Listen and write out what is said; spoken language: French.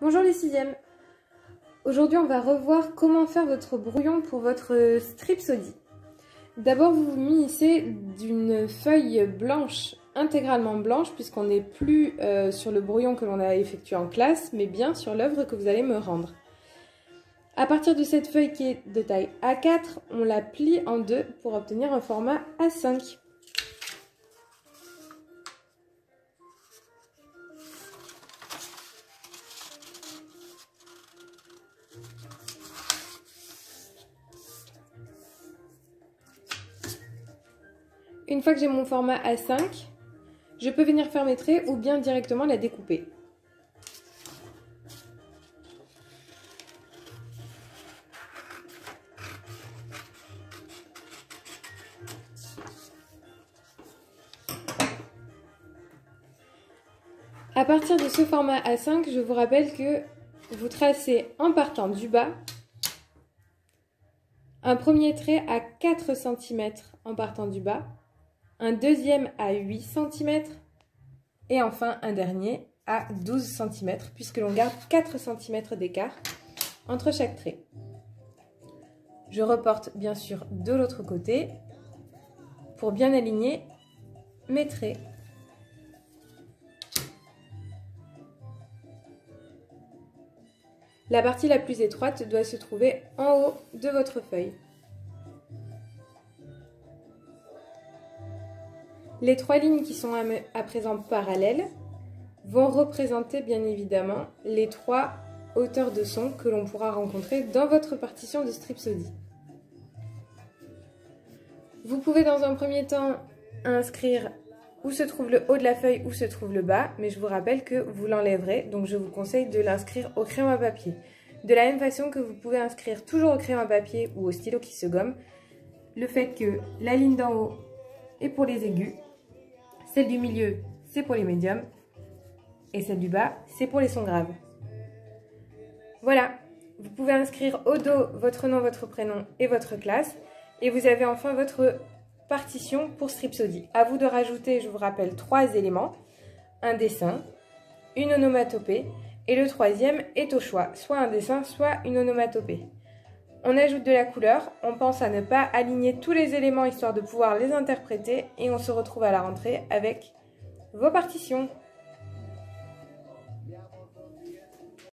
Bonjour les sixièmes. Aujourd'hui on va revoir comment faire votre brouillon pour votre stripsodie. D'abord vous vous munissez d'une feuille blanche, intégralement blanche, puisqu'on n'est plus sur le brouillon que l'on a effectué en classe, mais bien sur l'œuvre que vous allez me rendre. À partir de cette feuille qui est de taille A4, on la plie en deux pour obtenir un format A5. Une fois que j'ai mon format A5, je peux venir faire mes traits ou bien directement la découper. À partir de ce format A5, je vous rappelle que vous tracez en partant du bas un premier trait à 4 cm en partant du bas, un deuxième à 8 cm et enfin un dernier à 12 cm puisque l'on garde 4 cm d'écart entre chaque trait. Je reporte bien sûr de l'autre côté pour bien aligner mes traits. La partie la plus étroite doit se trouver en haut de votre feuille. Les trois lignes qui sont à présent parallèles vont représenter bien évidemment les trois hauteurs de son que l'on pourra rencontrer dans votre partition de stripsodie. Vous pouvez dans un premier temps inscrire où se trouve le haut de la feuille, où se trouve le bas, mais je vous rappelle que vous l'enlèverez, donc je vous conseille de l'inscrire au crayon à papier. De la même façon que vous pouvez inscrire toujours au crayon à papier ou au stylo qui se gomme, le fait que la ligne d'en haut est pour les aigus, celle du milieu c'est pour les médiums, et celle du bas c'est pour les sons graves. Voilà, vous pouvez inscrire au dos votre nom, votre prénom et votre classe, et vous avez enfin votre partition pour stripsodie. À vous de rajouter, je vous rappelle, 3 éléments, un dessin, une onomatopée et le troisième est au choix, soit un dessin, soit une onomatopée. On ajoute de la couleur, on pense à ne pas aligner tous les éléments histoire de pouvoir les interpréter et on se retrouve à la rentrée avec vos partitions.